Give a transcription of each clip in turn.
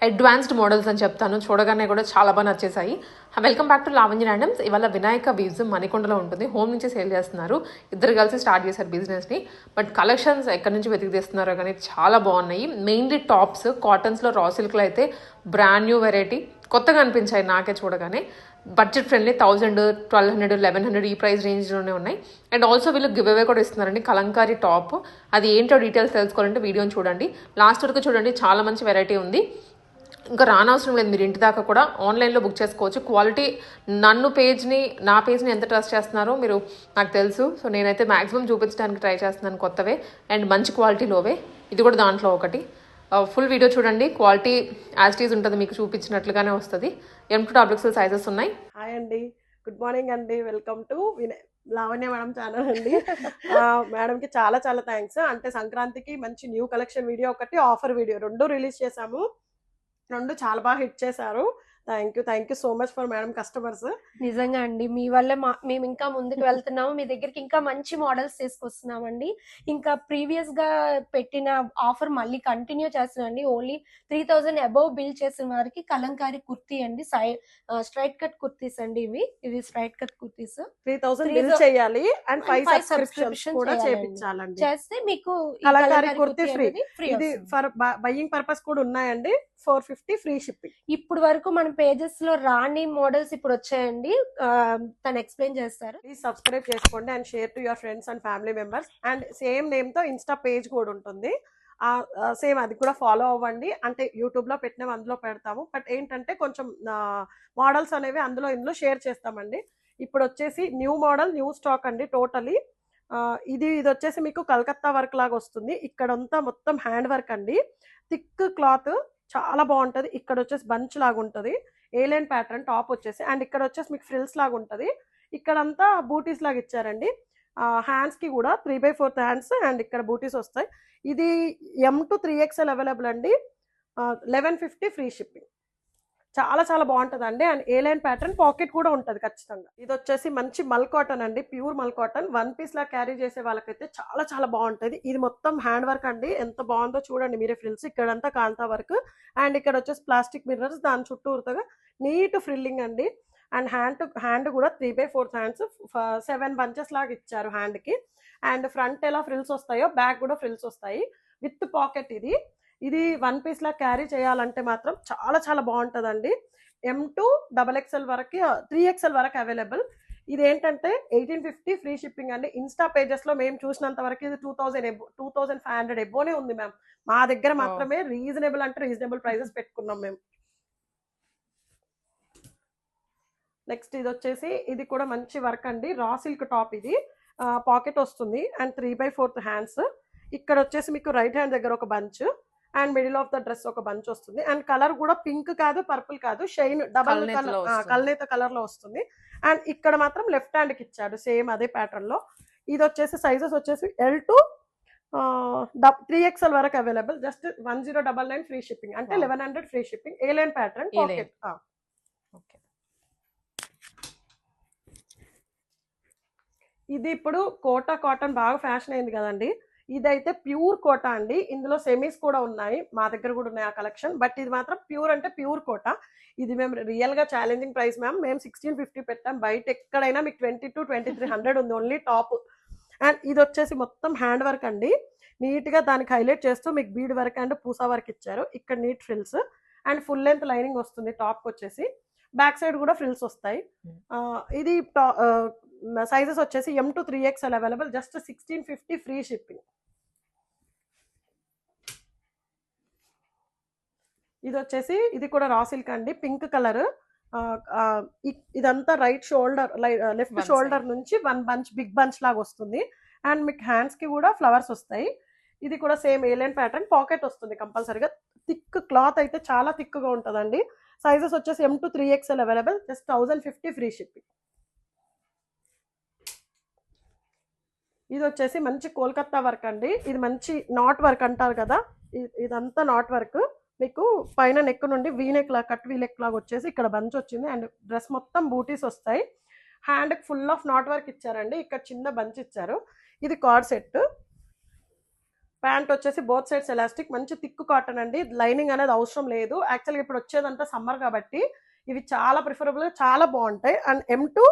Advanced models అని చెప్తాను. చూడగానే కూడా చాలా బాగా నచ్చేసాయి. Welcome back to Lavanya randoms. ఇవాళ వినాయక వీవ్స్ మణికొండలో ఉంటుంది. హోమ్ నుంచి సేల్ చేస్తున్నారు. ఇద్దరు కలిసి స్టార్ట్ చేశారు బిజినెస్ని. బట్ కలెక్షన్స్ ఎక్కడి నుంచి వెతికి తీస్తున్నారో కానీ చాలా బాగున్నాయి. మెయిన్లీ టాప్స్ కాటన్స్లో రా సిల్క్లో అయితే బ్రాండ్ న్యూ వెరైటీ కొత్తగా అనిపించాయి నాకే చూడగానే. బడ్జెట్ ఫ్రెండ్లీ 1000, 1200, 1100 ఈ ప్రైస్ రేంజ్లోనే ఉన్నాయి. అండ్ ఆల్సో వీళ్ళు గివ్ అవే కూడా ఇస్తున్నారండి. కలంకారీ టాప్, అది ఏంటో డీటెయిల్స్ తెలుసుకోవాలంటే వీడియోని చూడండి, లాస్ట్ వరకు చూడండి. చాలా మంచి వెరైటీ ఉంది. ఇంకా రానవసరం లేదు, మీరు ఇంటి దాకా కూడా ఆన్లైన్లో బుక్ చేసుకోవచ్చు. క్వాలిటీ నా పేజ్ని ఎంత ట్రస్ట్ చేస్తున్నారో మీరు నాకు తెలుసు. సో నేనైతే మ్యాక్సిమం చూపించడానికి ట్రై చేస్తున్నాను కొత్తవే అండ్ మంచి క్వాలిటీలోవే. ఇది కూడా దాంట్లో ఒకటి. ఫుల్ వీడియో చూడండి, క్వాలిటీ యాజ్ ఇట్ ఈజ్ ఉంటుంది, మీకు చూపించినట్లుగానే వస్తుంది. M2XL సైజెస్ ఉన్నాయి. హాయ్ అండి, గుడ్ మార్నింగ్ అండి, welcome to Lavanya madam channel అండి. మేడంకి చాలా చాలా థ్యాంక్స్. అంటే సంక్రాంతికి మంచి న్యూ కలెక్షన్ వీడియో ఒకటి, ఆఫర్ వీడియో రెండు రిలీజ్ చేశాము. రెండు చాలా బాగా హిట్ చేశారు. Thank you so much for madam customers. నిజంగా అండి, మీ వల్ల మేము ఇంకా ముందుకు వెళ్తున్నాము. మీ దగ్గరికి ఇంకా మంచి మోడల్స్ తీసుకొస్తున్నామండి. ఇంకా ప్రీవియస్ గా పెట్టిన ఆఫర్ మళ్ళీ కంటిన్యూ చేస్తున్నామండి. ఓన్లీ 3000 అబౌవ్ బిల్ చేసిన వారికి కలంకారీ కుర్తీ అండి, స్ట్రైట్ కట్ కుర్తీస్ అండి. ఇవి స్ట్రైట్ కట్ కుర్తీస్ 3000 బిల్ చేయాలి అండ్ 5 సబ్స్క్రిప్షన్స్ కూడా చేయించాలండి. చేస్తే మీకు కలంకారీ కుర్తీ ఫ్రీ. ఇది ఫర్ బయ్యింగ్ పర్పస్ కూడా ఉన్నాయండి. 450 ఫ్రీ షిప్పింగ్. ఇప్పుడు వరకు మన పేజెస్ లో రాని మోడల్స్ ఇప్పుడు వచ్చాయండి, తను ఎక్స్ప్లెయిన్ చేస్తారు. ప్లీజ్ సబ్స్క్రైబ్ చేసుకోండి and share to your friends and family members. And same name తో ఇన్స్టా పేజ్ కూడా ఉంటుంది, సేమ్ అది కూడా ఫాలో అవ్వండి. అంటే యూట్యూబ్ లో పెట్టినవి అందులో పెడతాము, బట్ ఏంటంటే కొంచెం మోడల్స్ అనేవి ఇందులో షేర్ చేస్తామండి. ఇప్పుడు వచ్చేసి న్యూ మోడల్, న్యూ స్టాక్ అండి టోటలీ. ఇది వచ్చేసి మీకు కలకత్తా వర్క్ లాగా వస్తుంది. ఇక్కడంతా మొత్తం హ్యాండ్ వర్క్ అండి, థిక్ క్లాత్, చాలా బాగుంటుంది. ఇక్కడ వచ్చేసి బంచ్ లాగా ఉంటుంది, ఏలియన్ ప్యాటర్న్ టాప్ వచ్చేసి. అండ్ ఇక్కడ వచ్చేసి మీకు ఫ్రిల్స్ లాగా ఉంటుంది. ఇక్కడంతా బూటీస్ లాగా ఇచ్చారండి. హ్యాండ్స్ కి కూడా 3/4 హ్యాండ్స్ అండ్ ఇక్కడ బూటీస్ వస్తాయి. ఇది M to 3XL అవైలబుల్ అండి. 1150 ఫ్రీ షిప్పింగ్. చాలా చాలా బాగుంటుంది అండి. అండ్ ఏలైన్ ప్యాటర్న్, పాకెట్ కూడా ఉంటుంది ఖచ్చితంగా. ఇది వచ్చేసి మంచి మల్ కాటన్ అండి, ప్యూర్ మల్ కాటన్. 1 పీస్ లా క్యారీ చేసే వాళ్ళకైతే చాలా చాలా బాగుంటుంది. ఇది మొత్తం హ్యాండ్ వర్క్ అండి, ఎంత బాగుందో చూడండి మీరే. ఫ్రిల్స్ ఇక్కడంతా కాంతా వర్క్ అండ్ ఇక్కడ వచ్చేసి ప్లాస్టిక్ మిర్రర్స్, దాని చుట్టూరుగా నీట్ ఫ్రిల్లింగ్ అండి. అండ్ హ్యాండ్ కూడా 3/4 హ్యాండ్స్, 7 బంచెస్ లాగా ఇచ్చారు హ్యాండ్ కి. అండ్ ఫ్రంట్ ఎలా ఫ్రిల్స్ వస్తాయో బ్యాక్ కూడా ఫ్రిల్స్ వస్తాయి విత్ పాకెట్. ఇది 1 పీస్ లా క్యారీ చేయాలంటే మాత్రం చాలా చాలా బాగుంటుందండి. M to XXL వరకు, 3XL వరకు అవైలబుల్. ఇది ఏంటంటే 1850 ఫ్రీ షిప్పింగ్ అండి. ఇన్స్టా పేజెస్ లో మేము చూసినంత వరకు ఇది 2500 ఎబోనే ఉంది మ్యామ్. మా దగ్గర మాత్రమే రీజనబుల్ అంటే రీజనబుల్ ప్రైజెస్ పెట్టుకున్నాం మేము. నెక్స్ట్ ఇది వచ్చేసి, ఇది కూడా మంచి వర్క్ అండి, రా సిల్క్ టాప్. ఇది పాకెట్ వస్తుంది అండ్ 3/4 హ్యాండ్స్. ఇక్కడ వచ్చేసి మీకు రైట్ హ్యాండ్ దగ్గర ఒక bunch and middle of the dress ఒక బంచ్ వస్తుంది. అండ్ కలర్ కూడా పింక్ కాదు, పర్పుల్ కాదు, షైన్ డబల్ కల్నేత కలర్ లో వస్తుంది. అండ్ ఇక్కడ మాత్రం లెఫ్ట్ హ్యాండ్ కి ఇచ్చాడు సేమ్ అదే ప్యాటర్న్ లో. ఇది వచ్చేసి సైజెస్ వచ్చేసి L to 3XL వరకు అవైలబుల్. జస్ట్ 1099 ఫ్రీ షిప్పింగ్, అంటే 1100 free shipping. A-line pattern, pocket. ఇది ఇప్పుడు కోటా కాటన్ బాగా ఫ్యాషన్ అయింది కదండి. ఇదైతే ప్యూర్ కోటా అండి. ఇందులో సెమీస్ కూడా ఉన్నాయి, మా దగ్గర కూడా ఉన్నాయి ఆ కలెక్షన్. బట్ ఇది మాత్రం ప్యూర్ అంటే ప్యూర్ కోటా. ఇది మేము రియల్ గా ఛాలెంజింగ్ ప్రైస్ మ్యామ్. మేము 1650 పెట్టాం, బయట ఎక్కడైనా మీకు 2200-2300 ఉంది ఓన్లీ టాప్. అండ్ ఇది వచ్చేసి మొత్తం హ్యాండ్ వర్క్ అండి, నీట్ గా దానికి హైలైట్ చేస్తూ మీకు బీడ్ వర్క్ అండ్ పూసా వర్క్ ఇచ్చారు. ఇక్కడ neat frills and full length lining వస్తుంది టాప్ వచ్చేసి. బ్యాక్ సైడ్ కూడా ఫ్రిల్స్ వస్తాయి. ఇది సైజెస్ వచ్చేసి M to 3XL available. Just 1650 free shipping. ఇది వచ్చేసి, ఇది కూడా రా సిల్క్ అండి, పింక్ కలర్. ఇదంతా రైట్ షోల్డర్, లెఫ్ట్ షోల్డర్ నుంచి 1 బంచ్, బిగ్ బంచ్ లాగా వస్తుంది. అండ్ మీకు హ్యాండ్స్ కి కూడా ఫ్లవర్స్ వస్తాయి. ఇది కూడా సేమ్ ఏలియన్ ప్యాటర్న్, పాకెట్ వస్తుంది కంపల్సరీగా. థిక్ క్లాత్ అయితే చాలా థిక్ గా ఉంటుందండి. సైజెస్ వచ్చేసి M to 3XL available. Just 1050 free shipping. ఇది వచ్చేసి మంచి కోల్కత్తా వర్క్ అండి. ఇది మంచి నాట్ వర్క్ అంటారు కదా, ఇదంతా నాట్ వర్క్. మీకు పైన నెక్ నుండి వీ నెక్ లాగా, కట్ వీ నెక్ లాగా వచ్చేసి ఇక్కడ బంచ్ వచ్చింది. అండ్ డ్రెస్ మొత్తం బూటీస్ వస్తాయి. Hand full of not work ఇచ్చారండి, ఇక్కడ చిన్న బంచ్ ఇచ్చారు. ఇది కార్డ్ సెట్. ప్యాంట్ వచ్చేసి బోత్ సైడ్స్ ఎలాస్టిక్, మంచి థిక్ కాటన్ అండి. లైనింగ్ అనేది అవసరం లేదు. యాక్చువల్గా ఇప్పుడు వచ్చేదంతా సమ్మర్ కాబట్టి ఇవి చాలా ప్రిఫరబుల్, చాలా బాగుంటాయి. And M2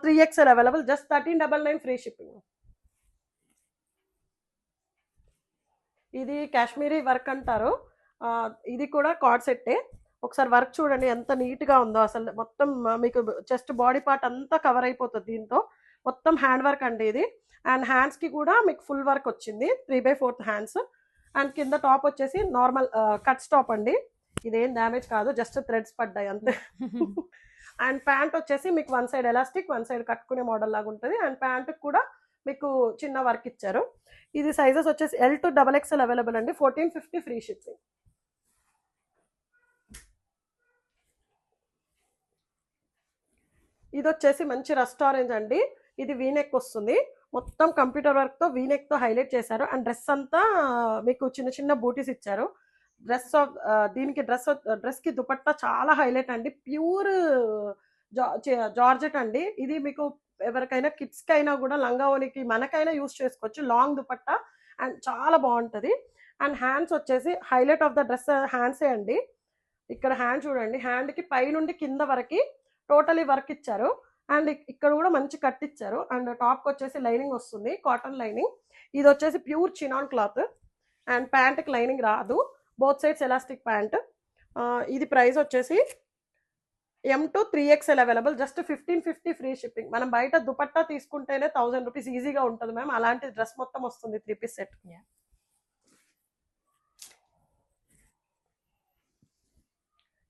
3XL available, just 1399 free shipping. ఇది కాశ్మీరీ వర్క్ అంటారు. ఇది కూడా కార్డ్ సెట్టే. ఒకసారి వర్క్ చూడండి ఎంత నీట్గా ఉందో. అసలు మొత్తం మీకు చెస్ట్ బాడీ పార్ట్ అంతా కవర్ అయిపోతుంది దీంతో. మొత్తం హ్యాండ్ వర్క్ అండి ఇది. అండ్ హ్యాండ్స్కి కూడా మీకు ఫుల్ వర్క్ వచ్చింది, 3/4 హ్యాండ్స్. అండ్ కింద టాప్ వచ్చేసి నార్మల్ కట్ టాప్ అండి. ఇదేం డ్యామేజ్ కాదు, జస్ట్ థ్రెడ్స్ పడ్డాయి అంతే. అండ్ ప్యాంట్ వచ్చేసి మీకు one side elastic, one side కట్టుకునే మోడల్ లాగా ఉంటుంది. అండ్ ప్యాంట్ కూడా మీకు చిన్న వర్క్ ఇచ్చారు. ఇది సైజెస్ వచ్చేసి L to XXL అవైలబుల్ అండి. 1450 ఫ్రీ షిప్పింగ్. ఇది వచ్చేసి మంచి రస్ట్ ఆరెంజ్ అండి. ఇది వీనెక్ వస్తుంది, మొత్తం కంప్యూటర్ వర్క్ తో వీనెక్ తో హైలైట్ చేశారు. అండ్ డ్రెస్ అంతా మీకు చిన్న చిన్న బూటీస్ ఇచ్చారు. దీనికి డ్రెస్ కి దుపట్టా చాలా హైలైట్ అండి. ప్యూర్ జార్జెట్ అండి. ఇది మీకు ఎవరికైనా కిడ్స్ కి అయినా కూడా లంగావోనికి మనకైనా యూస్ చేసుకోవచ్చు. లాంగ్ దుపట్టా అండ్ చాలా బాగుంటది. అండ్ హ్యాండ్స్ వచ్చేసి హైలైట్ ఆఫ్ ద డ్రెస్ హ్యాండ్సే అండి. ఇక్కడ హ్యాండ్ చూడండి, హ్యాండ్ కి పై నుండి కింద వరకు టోటలీ వర్క్ ఇచ్చారు. అండ్ ఇక్కడ కూడా మంచి కట్ ఇచ్చారు. అండ్ టాప్ వచ్చేసి లైనింగ్ వస్తుంది, కాటన్ లైనింగ్. ఇది వచ్చేసి ప్యూర్ చినాన్ క్లాత్. అండ్ ప్యాంట్కి లైనింగ్ రాదు, బోత్ సైడ్స్ ఎలాస్టిక్ ప్యాంట్. ఇది ప్రైస్ వచ్చేసి M2 3XL available, just 1550 free shipping. మనం బయట దుపట్టా తీసుకుంటేనే 1000 రూపీస్ ఈజీగా ఉంటుంది మ్యామ్. అలాంటి డ్రెస్ మొత్తం వస్తుంది 3 పీస్ సెట్.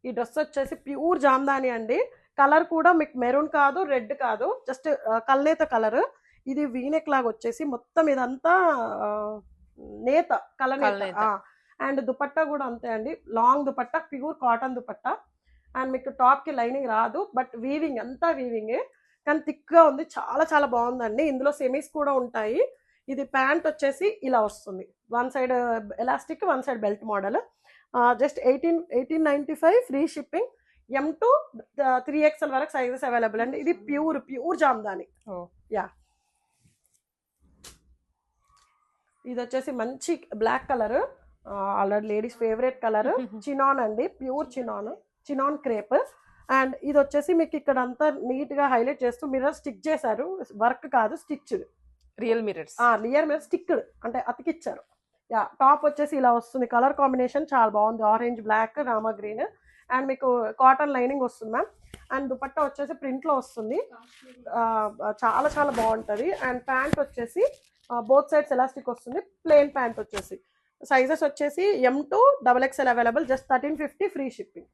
ఈ డ్రెస్ వచ్చేసి ప్యూర్ జామ్దాని అండి. కలర్ కూడా మీకు మెరూన్ కాదు, రెడ్ కాదు, జస్ట్ కల్నేత కలర్. ఇది వీనెక్ లాగా వచ్చేసి మొత్తం ఇదంతా నేత కలనేత. అండ్ దుపట్టా కూడా అంతే అండి, long dupatta, pure cotton dupatta. And మీకు టాప్ కి లైనింగ్ రాదు, బట్ వీవింగ్ అంతా వీవింగే, కానీ థిక్ గా ఉంది, చాలా చాలా బాగుందండి. ఇందులో సెమీస్ కూడా ఉంటాయి. ఇది ప్యాంట్ వచ్చేసి ఇలా వస్తుంది, one side elastic, one side belt model. Just 1895 free shipping. M2 3XL వరకు సైజెస్ అవైలబుల్ అండి. ఇది ప్యూర్ జామ్దాని. యా, ఇది వచ్చేసి మంచి black colour, already ladies favourite colour. Chinon అండి, ప్యూర్ చినాన్ క్రేప్. అండ్ ఇది వచ్చేసి మీకు ఇక్కడ అంతా నీట్ గా హైలైట్ చేస్తూ మిర్రర్ స్టిక్ చేశారు, వర్క్ కాదు stitch, real mirrors. Mirror sticked అంటే అతికిచ్చారు. యా, టాప్ వచ్చేసి ఇలా వస్తుంది. కలర్ కాంబినేషన్ చాలా బాగుంది, orange black Rama green. And మీకు కాటన్ లైనింగ్ వస్తుంది మ్యామ్. అండ్ దుపట్టా వచ్చేసి ప్రింట్ లో వస్తుంది, చాలా చాలా బాగుంటది. అండ్ ప్యాంట్ వచ్చేసి బోత్ సైడ్స్ ఎలాస్టిక్ వస్తుంది, ప్లెయిన్ ప్యాంట్ వచ్చేసి. సైజెస్ వచ్చేసి M2 XXL available, just 1350 free shipping.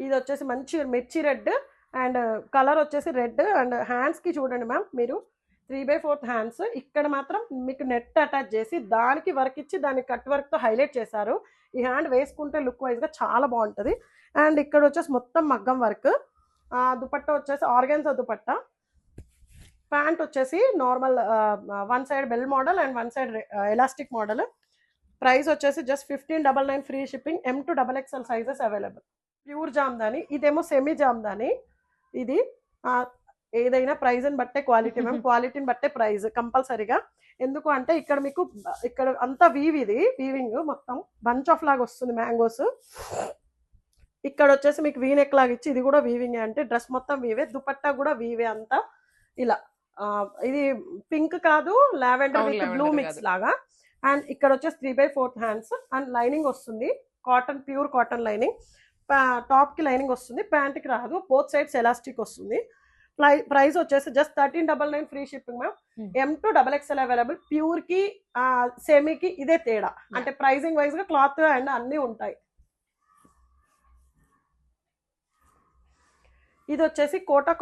ఇది వచ్చేసి మంచి మిర్చి రెడ్, అండ్ కలర్ వచ్చేసి రెడ్. అండ్ హ్యాండ్స్ కి చూడండి మ్యామ్, మీరు 3/4 హ్యాండ్స్. ఇక్కడ మాత్రం మీకు నెట్ అటాచ్ చేసి దానికి వర్క్ ఇచ్చి దానికి కట్ వర్క్ తో హైలైట్ చేశారు. ఈ హ్యాండ్ వేసుకుంటే లుక్ వైజ్ గా చాలా బాగుంటది. అండ్ ఇక్కడ వచ్చేసి మొత్తం మగ్గం వర్క్. దుపట్టా వచ్చేసి ఆర్గాన్జా దుపట్టా. ప్యాంట్ వచ్చేసి normal one side bell model and one side elastic model. Price వచ్చేసి just 1599 free shipping. M2 XXL sizes available. Pure Jamdani, ఇదేమో సెమీ జామ్దాని. ఇది ఏదైనా ప్రైజ్ని బట్టే క్వాలిటీ మ్యామ్, క్వాలిటీని బట్టే ప్రైజ్ కంపల్సరీగా. ఎందుకు అంటే ఇక్కడ మీకు ఇక్కడ అంతా వీవింగ్ మొత్తం బంచ్ ఆఫ్ లాగా వస్తుంది, మ్యాంగోస్. ఇక్కడ వచ్చేసి మీకు వీనెక్ లాగా ఇచ్చి ఇది కూడా వీవింగ్, అంటే డ్రెస్ మొత్తం వీవే, దుపట్టా కూడా వీవే అంతా ఇలా. ఇది పింక్ కాదు, లావెండర్ విత్ బ్లూ మిక్స్ లాగా. అండ్ ఇక్కడ వచ్చేసి 3/4 హ్యాండ్స్. అండ్ లైనింగ్ వస్తుంది, cotton, pure cotton lining. Top కి లైనింగ్ వస్తుంది, ప్యాంట్ కి రాదు, బోత్ సైడ్స్ ఎలాస్టిక్ వస్తుంది. ప్రైస్ వచ్చేసి just 1399 free shipping ma'am. M2 XXL available. Pure కి సెమీకి ఇదే తేడా, అంటే ప్రైజింగ్ వైజ్ గా క్లాత్ అండ్ అన్ని ఉంటాయి. ఇది వచ్చేసి కోటా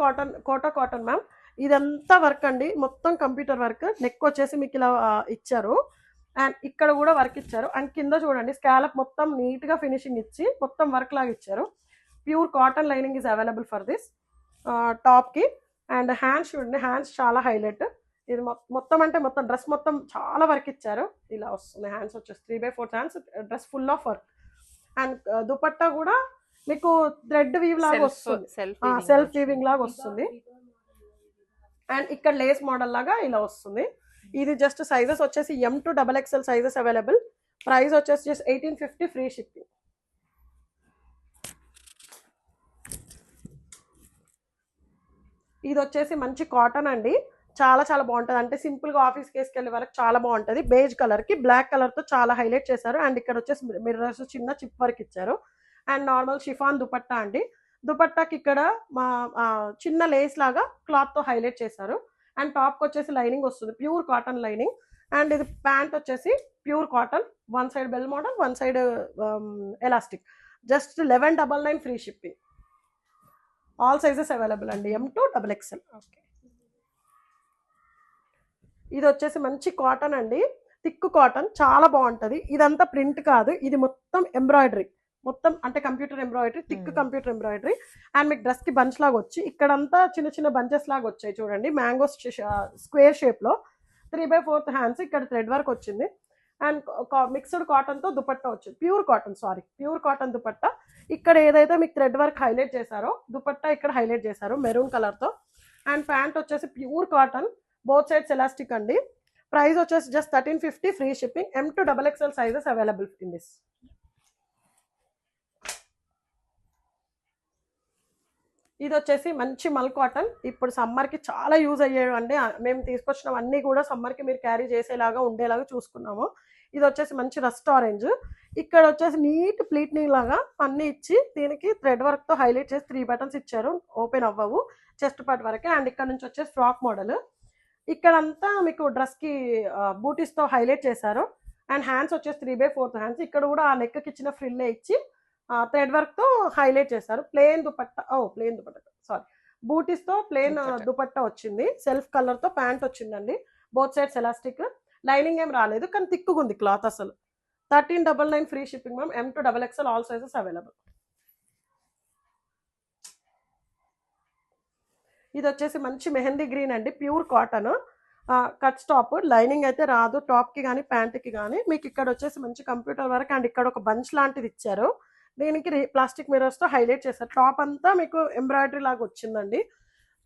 కాటన్ మ్యామ్. ఇదంతా వర్క్ అండి, మొత్తం కంప్యూటర్ వర్క్. నెక్ వచ్చేసి మీకు ఇలా ఇచ్చారు, అండ్ ఇక్కడ కూడా వర్క్ ఇచ్చారు. అండ్ కింద చూడండి స్కాలప్ మొత్తం నీట్ గా ఫినిషింగ్ ఇచ్చి మొత్తం వర్క్ లాగా ఇచ్చారు. Pure cotton lining is available for this top కి. అండ్ హ్యాండ్స్ చూడండి, హ్యాండ్స్ చాలా హైలైట్. ఇది మొత్తం అంటే మొత్తం డ్రెస్ మొత్తం చాలా వర్క్ ఇచ్చారు, ఇలా వస్తుంది. హ్యాండ్స్ వచ్చేసి 3/4 hands, dress full of work. And dupatta కూడా మీకు థ్రెడ్ వీవ్ లాగా వస్తుంది, సెల్ఫ్ వీవింగ్ లాగా వస్తుంది. అండ్ ఇక్కడ లేస్ మోడల్ లాగా ఇలా వస్తుంది. ఇది జస్ట్ సైజెస్ వచ్చేసి M to XXL sizes available. Price వచ్చేసి జస్ట్ 1850 ఫ్రీ షిప్పింగ్. ఇది వచ్చేసి మంచి కాటన్ అండి, చాలా చాలా బాగుంటుంది. అంటే సింపుల్గా ఆఫీస్కి వేసుకెళ్ళే వరకు చాలా బాగుంటుంది. బేజ్ కలర్కి బ్లాక్ కలర్తో చాలా హైలైట్ చేశారు. అండ్ ఇక్కడ వచ్చేసి మిర్రర్స్ చిన్న చిప్ వర్క్ ఇచ్చారు. అండ్ నార్మల్ షిఫాన్ దుపట్టా అండి. దుపట్టాకి ఇక్కడ మా చిన్న లేస్ లాగా క్లాత్తో హైలైట్ చేశారు. అండ్ టాప్కి వచ్చేసి లైనింగ్ వస్తుంది, ప్యూర్ కాటన్ లైనింగ్. అండ్ ఇది ప్యాంట్ వచ్చేసి pure cotton, one side bell model, one side elastic. Just 1199 free shipping. All sizes available అండి, M to XXL. ఓకే. ఇది వచ్చేసి మంచి కాటన్ అండి, థిక్ కాటన్, చాలా బాగుంటుంది. ఇదంతా ప్రింట్ కాదు, ఇది మొత్తం ఎంబ్రాయిడరీ, మొత్తం అంటే computer embroidery, thick computer embroidery. And మీకు డ్రెస్కి బంచ్ లాగా వచ్చి ఇక్కడంతా చిన్న చిన్న బంచెస్ లాగా వచ్చాయి చూడండి, మ్యాంగో స్క్వేర్ షేప్లో. 3/4 హ్యాండ్స్, ఇక్కడ థ్రెడ్ వర్క్ వచ్చింది. అండ్ మిక్స్డ్ కాటన్తో దుపట్టా వచ్చింది, ప్యూర్ కాటన్ దుపట్టా. ఇక్కడ ఏదైతే మీకు థ్రెడ్ వర్క్ హైలైట్ చేశారో దుపట్టా ఇక్కడ హైలైట్ చేశారు మెరూన్ కలర్తో. అండ్ ప్యాంట్ వచ్చేసి pure cotton, both sides elastic అండి. ప్రైస్ వచ్చేసి just 1350 free shipping. M to XXL sizes available in this. ఇది వచ్చేసి మంచి మల్ కాటన్, ఇప్పుడు సమ్మర్కి చాలా యూజ్ అయ్యేవండి. మేము తీసుకొచ్చినవన్నీ కూడా సమ్మర్కి మీరు క్యారీ చేసేలాగా ఉండేలాగా చూసుకున్నాము. ఇది వచ్చేసి మంచి రస్ట్ ఆరెంజ్, ఇక్కడ వచ్చేసి నీట్ ప్లీట్నింగ్ లాగా అన్ని ఇచ్చి దీనికి థ్రెడ్ వర్క్తో హైలైట్ చేసి 3 బటన్స్ ఇచ్చారు, ఓపెన్ అవ్వవు, చెస్ట్ పార్ట్ వరకే. అండ్ ఇక్కడ నుంచి వచ్చేసి ఫ్రాక్ మోడల్, ఇక్కడంతా మీకు డ్రెస్కి బూటీస్తో హైలైట్ చేశారు. అండ్ హ్యాండ్స్ వచ్చేసి 3/4 హ్యాండ్స్, ఇక్కడ కూడా ఆ నెక్కి ఇచ్చిన ఫ్రిల్లే ఇచ్చి థ్రెడ్ వర్క్తో హైలైట్ చేశారు. ప్లెయిన్ దుపట్టా సారీ బూటీస్తో ప్లెయిన్ దుపట్టా వచ్చింది, సెల్ఫ్ కలర్తో ప్యాంట్ వచ్చిందండి, బోత్ సైడ్స్ ఎలాస్టిక్. లైనింగ్ ఏం రాలేదు కానీ థిక్గా ఉంది క్లాత్ అసలు. 1399 free shipping ma'am. M to XXL all sizes available. ఇది వచ్చేసి మంచి మెహందీ గ్రీన్ అండి, pure cotton, cut top. Lining అయితే రాదు టాప్కి కానీ ప్యాంట్కి కానీ. మీకు ఇక్కడ వచ్చేసి మంచి కంప్యూటర్ వర్క్ అండ్ ఇక్కడ ఒక బంచ్ లాంటిది ఇచ్చారు, దీనికి ప్లాస్టిక్ మిర్రర్స్తో హైలైట్ చేశారు. టాప్ అంతా మీకు ఎంబ్రాయిడరీ లాగా వచ్చిందండి.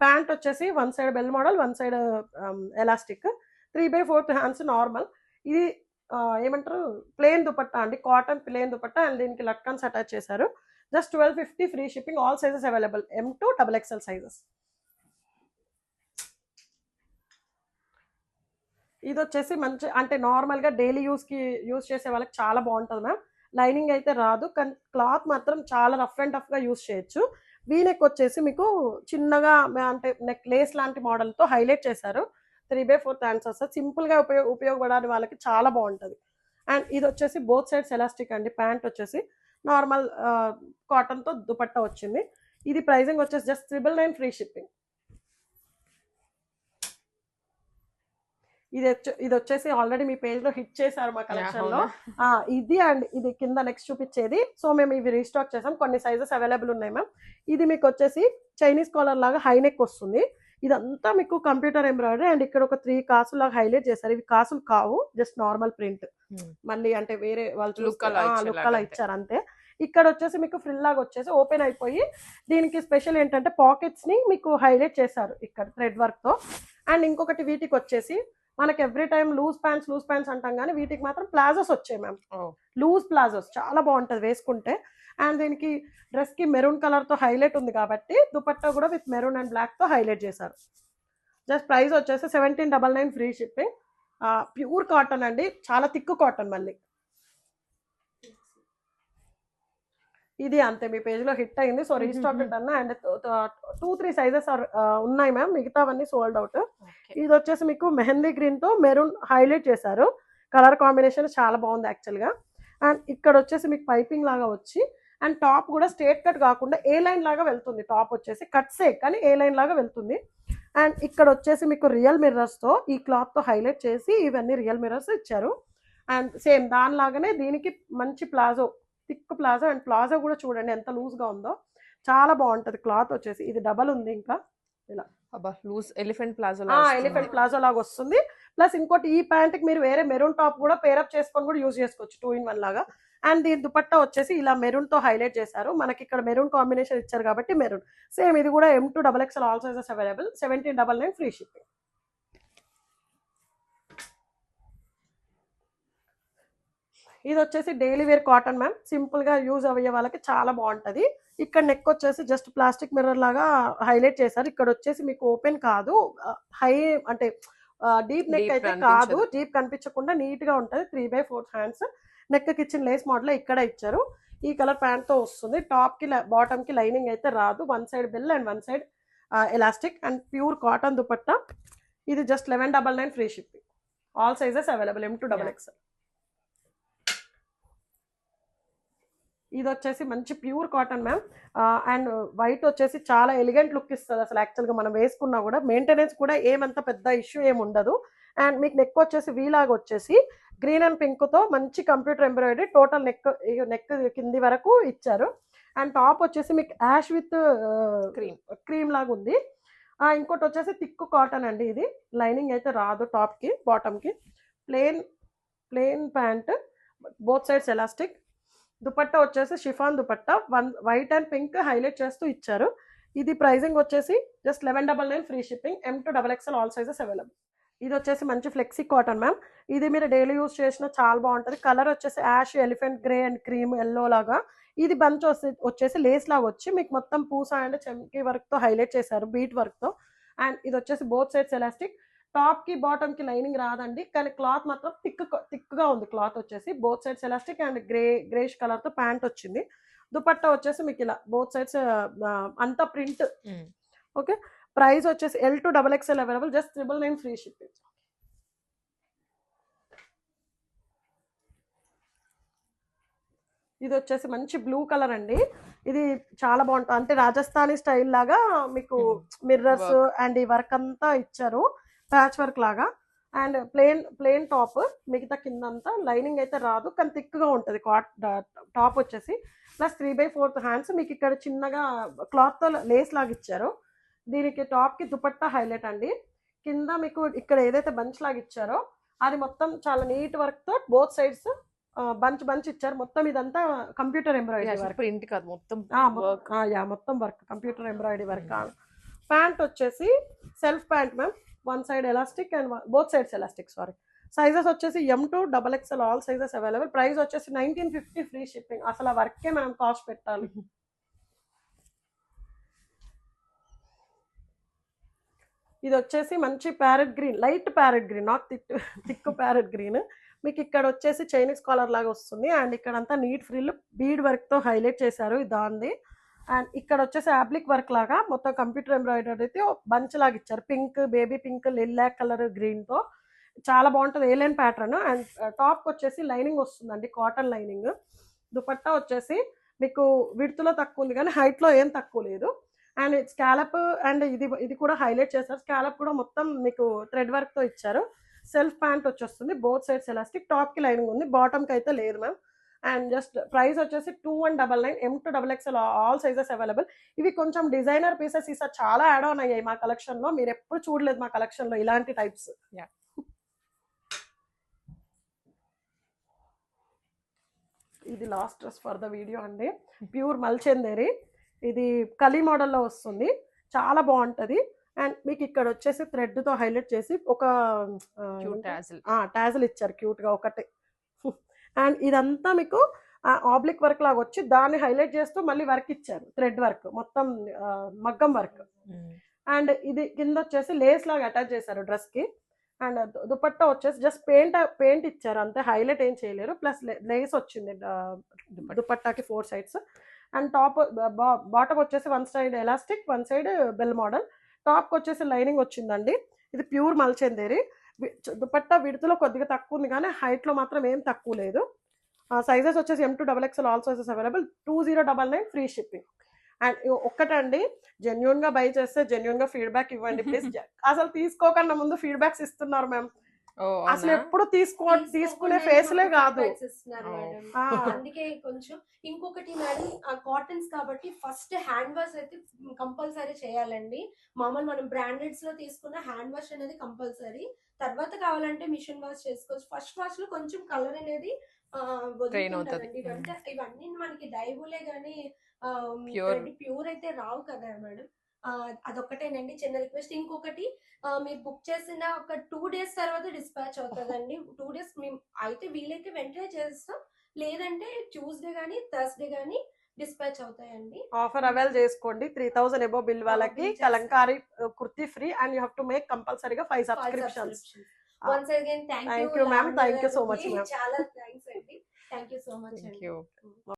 ప్యాంట్ వచ్చేసి one side bell model, one side elastic, 3/4 hands normal. ఇది ఏమంటారు ప్లెయిన్ దుపట్టా అండి, కాటన్ ప్లెయిన్ దుపట్టా. అండ్ దీనికి లట్కన్స్ అటాచ్ చేశారు. Just 1250 free shipping. All sizes available, M to XXL sizes. ఇది వచ్చేసి మంచి అంటే నార్మల్గా డైలీ యూస్ చేసే వాళ్ళకి చాలా బాగుంటుంది మ్యామ్. లైనింగ్ అయితే రాదు కానీ క్లాత్ మాత్రం చాలా రఫ్ అండ్ టఫ్గా యూస్ చేయొచ్చు. వీనెక్ వచ్చేసి మీకు చిన్నగా అంటే నెక్ లేస్ లాంటి మోడల్తో హైలైట్ చేశారు. 3/4 హ్యాండ్స్ వస్తుంది, సింపుల్గా ఉపయోగపడాలి వాళ్ళకి చాలా బాగుంటుంది. అండ్ ఇది వచ్చేసి బోత్ సైడ్స్ ఎలాస్టిక్ అండి. ప్యాంట్ వచ్చేసి నార్మల్ కాటన్తో దుపట్టా వచ్చింది. ఇది ప్రైజింగ్ వచ్చేసి జస్ట్ 999 ఫ్రీ షిప్పింగ్. ఇది వచ్చేసి ఆల్రెడీ మీ పేజ్ లో హిట్ చేశారు మా కలెక్షన్ లో. ఇది అండ్ ఇది కింద నెక్స్ట్ చూపించేది. సో మేము ఇవి రీస్టాక్ చేసాం, కొన్ని సైజెస్ అవైలబుల్ ఉన్నాయి మ్యామ్. ఇది మీకు వచ్చేసి చైనీస్ కాలర్ లాగా హైనెక్ వస్తుంది. ఇదంతా మీకు కంప్యూటర్ ఎంబ్రాయిడరీ అండ్ ఇక్కడ ఒక 3 కాసులు లాగా హైలైట్ చేశారు. ఇవి కాసులు కావు, జస్ట్ నార్మల్ ప్రింట్. మళ్ళీ అంటే వేరే వాళ్ళు లుక్ అలా ఇచ్చారు అంతే. ఇక్కడ వచ్చేసి మీకు ఫ్రిల్ లాగా వచ్చేసి ఓపెన్ అయిపోయి దీనికి స్పెషల్ ఏంటంటే పాకెట్స్ ని మీకు హైలైట్ చేశారు ఇక్కడ థ్రెడ్ వర్క్ తో. అండ్ ఇంకొకటి వీటికి వచ్చేసి మనకి ఎవ్రీ టైం లూజ్ ప్యాంట్స్ అంటాం కానీ వీటికి మాత్రం ప్లాజోస్ వచ్చాయి మ్యామ్, లూజ్ ప్లాజోస్ చాలా బాగుంటుంది వేసుకుంటే. అండ్ దీనికి డ్రెస్ కి మెరూన్ కలర్ తో హైలైట్ ఉంది కాబట్టి దుపట్టా కూడా విత్ మెరూన్ అండ్ బ్లాక్ తో హైలైట్ చేశారు. జస్ట్ ప్రైస్ వచ్చేసి 1799 ఫ్రీ షిప్పింగ్. ప్యూర్ కాటన్ అండి, చాలా థిక్ కాటన్. మళ్ళీ ఇది అంతే మీ పేజ్ లో హిట్ అయింది, సో రీస్టాక్ అన్న. అండ్ 2-3 సైజెస్ ఉన్నాయి మ్యామ్, మిగతావన్నీ సోల్డ్ అవుట్. ఇది వచ్చేసి మీకు మెహందీ గ్రీన్ తో మెరూన్ హైలైట్ చేశారు, కలర్ కాంబినేషన్ చాలా బాగుంది యాక్చువల్ గా. అండ్ ఇక్కడ వచ్చేసి మీకు పైపింగ్ లాగా వచ్చి అండ్ టాప్ కూడా స్ట్రేట్ కట్ కాకుండా ఏ లైన్ లాగా వెళ్తుంది. టాప్ వచ్చేసి కట్సే కానీ ఏ లైన్ లాగా వెళ్తుంది. అండ్ ఇక్కడ వచ్చేసి మీకు రియల్ మిర్రర్స్ తో ఈ క్లాత్ తో హైలైట్ చేసి ఇవన్నీ రియల్ మిర్రర్స్ ఇచ్చారు. అండ్ సేమ్ దానిలాగానే దీనికి మంచి palazzo, thick palazzo. And palazzo కూడా చూడండి ఎంత లూజ్ గా ఉందో, చాలా బాగుంటది క్లాత్ వచ్చేసి. ఇది డబల్ ఉంది ఇంకా ఇలా అబ్బా loose elephant palazzo elephant palazzo లాగా వస్తుంది. ప్లస్ ఇంకోటి ఈ ప్యాంట్ కి మీరు వేరే మెరూన్ టాప్ కూడా పేరప్ చేసుకొని కూడా యూజ్ చేసుకోవచ్చు 2 in 1 లాగా. అండ్ దీని దుపట్టా వచ్చేసి ఇలా మెరూన్ తో హైలైట్ చేశారు. మనకి ఇక్కడ మెరూన్ కాంబినేషన్ ఇచ్చారు కాబట్టి మెరూన్. సేమ్ ఇది కూడా M2 XXL all sizes available. 1799 free shipping. ఇది వచ్చేసి daily wear cotton ma'am. Simple గా యూజ్ అయ్యే వాళ్ళకి చాలా బాగుంటది. ఇక్కడ నెక్ వచ్చేసి జస్ట్ ప్లాస్టిక్ మిర్రర్ లాగా హైలైట్ చేశారు. ఇక్కడ వచ్చేసి మీకు ఓపెన్ కాదు, హై అంటే డీప్ నెక్ Deep అయితే కనిపించదు. కాదు, డీప్ కనిపించకుండా నీట్ గా ఉంటది. 3/4 హ్యాండ్స్. నెక్ కి ఇచ్చిన లేస్ మోడల్ ఇక్కడ ఇచ్చారు. ఈ కలర్ ప్యాంట్ తో వస్తుంది. టాప్ కి బాటమ్ కి లైనింగ్ అయితే రాదు. 1 side bell and 1 side elastic and pure cotton dupatta. ఇది just 1199 free shipping. All sizes available. M2 XXL. ఇది వచ్చేసి మంచి pure cotton ma'am. And white వచ్చేసి చాలా ఎలిగెంట్ లుక్ ఇస్తుంది. అసలు యాక్చువల్గా మనం వేసుకున్నా కూడా మెయింటెనెన్స్ కూడా ఏమంత పెద్ద ఇష్యూ ఏమి ఉండదు. అండ్ మీకు నెక్ వచ్చేసి వీలాగా వచ్చేసి గ్రీన్ అండ్ పింక్ తో మంచి కంప్యూటర్ ఎంబ్రాయిడరీ టోటల్ నెక్ కింది వరకు ఇచ్చారు. అండ్ టాప్ వచ్చేసి మీకు యాష్ విత్ క్రీమ్ లాగా ఉంది. ఇంకోటి వచ్చేసి థిక్ కాటన్ అండి. ఇది లైనింగ్ అయితే రాదు టాప్ కి బాటమ్ కి. Plain pant, both sides elastic. Dupatta వచ్చేసి chiffon dupatta, white and pink highlight చేస్తూ ఇచ్చారు. ఇది ప్రైజింగ్ వచ్చేసి just 1199 free shipping. M2 XXL all sizes available. ఇది వచ్చేసి మంచి ఫ్లెక్సీ కాటన్ మ్యామ్. ఇది మీరు డైలీ యూజ్ చేసిన చాలా బాగుంటుంది. కలర్ వచ్చేసి ash, elephant grey and cream yellow లాగా. ఇది బంచ్ వచ్చేసి లేస్ లాగా వచ్చి మీకు మొత్తం పూసా అండ్ చెమ్కి వర్క్ తో హైలైట్ చేశారు, బీట్ వర్క్ తో. అండ్ ఇది వచ్చేసి బోత్ సైడ్స్ ఎలాస్టిక్. టాప్ కి బాటమ్ కి లైనింగ్ రాదండి, కానీ క్లాత్ మాత్రం థిక్ గా ఉంది. క్లాత్ వచ్చేసి both sides elastic and greyish colour తో ప్యాంట్ వచ్చింది. దుపట్టా వచ్చేసి మీకు ఇలా బోత్ సైడ్స్ అంతా ప్రింట్. ఓకే, ప్రైస్ వచ్చేసి L2 XXL available. Just 999 free shipping. ఇది వచ్చేసి మంచి బ్లూ కలర్ అండి. ఇది చాలా బాగుంటుంది. అంటే రాజస్థానీ స్టైల్ లాగా మీకు మిర్రర్స్ అండ్ ఈ వర్క్ అంతా ఇచ్చారు, ప్యాచ్ వర్క్ లాగా. అండ్ ప్లేన్ టాప్, మిగతా కింద అంతా లైనింగ్ అయితే రాదు, కానీ థిక్ గా ఉంటుంది టాప్ వచ్చేసి. Plus 3/4 hands. మీకు ఇక్కడ చిన్నగా క్లాత్ తో లేస్ లాగా ఇచ్చారు. దీనికి టాప్ కి దుపట్టా హైలైట్ అండి. కింద మీకు ఇక్కడ ఏదైతే బంచ్ లాగా ఇచ్చారో అది మొత్తం చాలా నీట్ వర్క్ తో బోత్ సైడ్స్ బంచ్ ఇచ్చారు. మొత్తం ఇదంతా కంప్యూటర్ ఎంబ్రాయిడరీ వర్క్. ప్రింట్ కాదు, మొత్తం మొత్తం work computer embroidery work. Pant వచ్చేసి self pant ma'am. 1 side elastic and both sides elastic. Sorry. Sizes వచ్చేసి M2 XXL all sizes available. Price వచ్చేసి 1950 ఫ్రీ షిప్పింగ్. అసలు ఆ వర్కే మనం కాస్ట్ పెట్టాలి. ఇది వచ్చేసి మంచి parrot green, light parrot green, not thick parrot green. మీకు ఇక్కడ వచ్చేసి చైనీస్ కాలర్ లాగా వస్తుంది. అండ్ ఇక్కడ అంతా నీట్ ఫ్రిల్ బీడ్ వర్క్ తో హైలైట్ చేశారు దాన్ని. అండ్ ఇక్కడ వచ్చేసి యాప్లిక్ వర్క్ లాగా మొత్తం కంప్యూటర్ ఎంబ్రాయిడరీ అయితే బంచ్ లాగా ఇచ్చారు. Pink, baby pink, lilac colour green తో చాలా బాగుంటుంది. Alien pattern. అండ్ టాప్ వచ్చేసి లైనింగ్ వస్తుందండి, కాటన్ లైనింగ్. దుపట్టా వచ్చేసి మీకు విడ్త్లో తక్కువ ఉంది కానీ హైట్ లో ఏం తక్కువ లేదు. అండ్ స్కాలప్ అండ్ ఇది కూడా హైలైట్ చేస్తారు. స్కాలప్ కూడా మొత్తం మీకు థ్రెడ్ వర్క్ తో ఇచ్చారు. సెల్ఫ్ ప్యాంట్ వచ్చేస్తుంది, బోత్ సైడ్స్ ఎలాస్టిక్. టాప్ కి లైనింగ్ ఉంది, బాటమ్ కి అయితే లేదు మ్యామ్. అండ్ జస్ట్ ప్రైస్ వచ్చేసి 2199 M2 XXL all sizes available. ఇవి కొంచెం డిజైనర్ పీసెస్ ఈసారి చాలా యాడ్ ఆన్ అయ్యాయి మా కలెక్షన్ లో. మీరు ఎప్పుడు చూడలేదు మా కలెక్షన్ లో ఇలాంటి టైప్స్. ఇది last dress for the video అండి. ప్యూర్ మల్చందేరి. ఇది కలీ మోడల్లో వస్తుంది, చాలా బాగుంటది. అండ్ మీకు ఇక్కడ వచ్చేసి థ్రెడ్ తో హైలైట్ చేసి ఒక టాజిల్ ఇచ్చారు క్యూట్ గా ఒకటి. అండ్ ఇదంతా మీకు ఆబ్లిక్ వర్క్ లాగా వచ్చి దాన్ని హైలైట్ చేస్తూ మళ్ళీ వర్క్ ఇచ్చారు, థ్రెడ్ వర్క్ మొత్తం మగ్గం వర్క్. అండ్ ఇది కింద వచ్చేసి లేస్ లాగా అటాచ్ చేశారు డ్రెస్ కి. అండ్ దుపట్టా వచ్చేసి జస్ట్ పెయింట్ ఇచ్చారు అంతే, హైలైట్ ఏం చేయలేరు. ప్లస్ లేస్ వచ్చింది దుపట్టాకి 4 సైడ్స్. అండ్ టాప్ బాటమ్ వచ్చేసి 1 side elastic, 1 side bell model. టాప్కి వచ్చేసి లైనింగ్ వచ్చిందండి. ఇది ప్యూర్ మల్చందేరి. దుపట్టా విడుతులో కొద్దిగా తక్కువ ఉంది కానీ హైట్ లో మాత్రం ఏం తక్కువ లేదు. సైజెస్ వచ్చేసి M2 XXL all sizes available. 2099 free shipping. And ఒక్కటండి, జెన్యున్ గా బై చేస్తే జెన్యున్ గా ఫీడ్బ్యాక్ ఇవ్వండి ప్లీజ్. అసలు తీసుకోకుండా ముందు ఫీడ్బ్యాక్స్ ఇస్తున్నారు మ్యామ్. ఓ అసలు అవునా ఎప్పుడు తీసుకునే ఫేస్లే కాదు. ఇస్తున్నారు ఓ. మేడం. ఆ, అందుకే కొంచెం ఇంకొకటి మేడం, కాటన్స్ కాబట్టి ఫస్ట్ హ్యాండ్ వాష్ అయితే కంపల్సరీ చేయాలండి. మామూలు మనం బ్రాండెడ్స్ లో తీసుకున్న హ్యాండ్ వాష్ అనేది కంపల్సరీ. తర్వాత కావాలంటే మిషన్ వాష్ చేసుకోవచ్చు. ఫస్ట్ వాష్ లో కొంచెం కలర్ అనేది ట్రైన్ అవుతుంది వదులుతుంటదండి. ఇవన్నీ మనకి డైబులే గానీ ప్యూర్ ప్యూర్ అయితే రావు కదా మేడం. అదొక్కటేనండి చిన్న రిక్వెస్ట్. ఇంకొకటి మీరు బుక్ చేసిన ఒక 2 డేస్ తర్వాత డిస్పాచ్ అవుతుందండి. 2 డేస్ మేము అయితే వీలైతే వెంటనే చేస్తాం, లేదంటే ట్యూస్డే గానీ థర్స్డే గానీ డిస్పాచ్ అవుతాయండి. ఆఫర్ అవైల్ చేసుకోండి. 3000 అబోవ్ బిల్ వాళ్ళకి bill చేస్తే. Kalamkari kurti free and you have to make కంపల్సరీగా 5 subscriptions. Once again thank Thank you you, ma'am. Lavanya Thank you so గారికి. much, ma'am. చాలా థ్యాంక్స్ అండి. Thank you so much thank అండి. You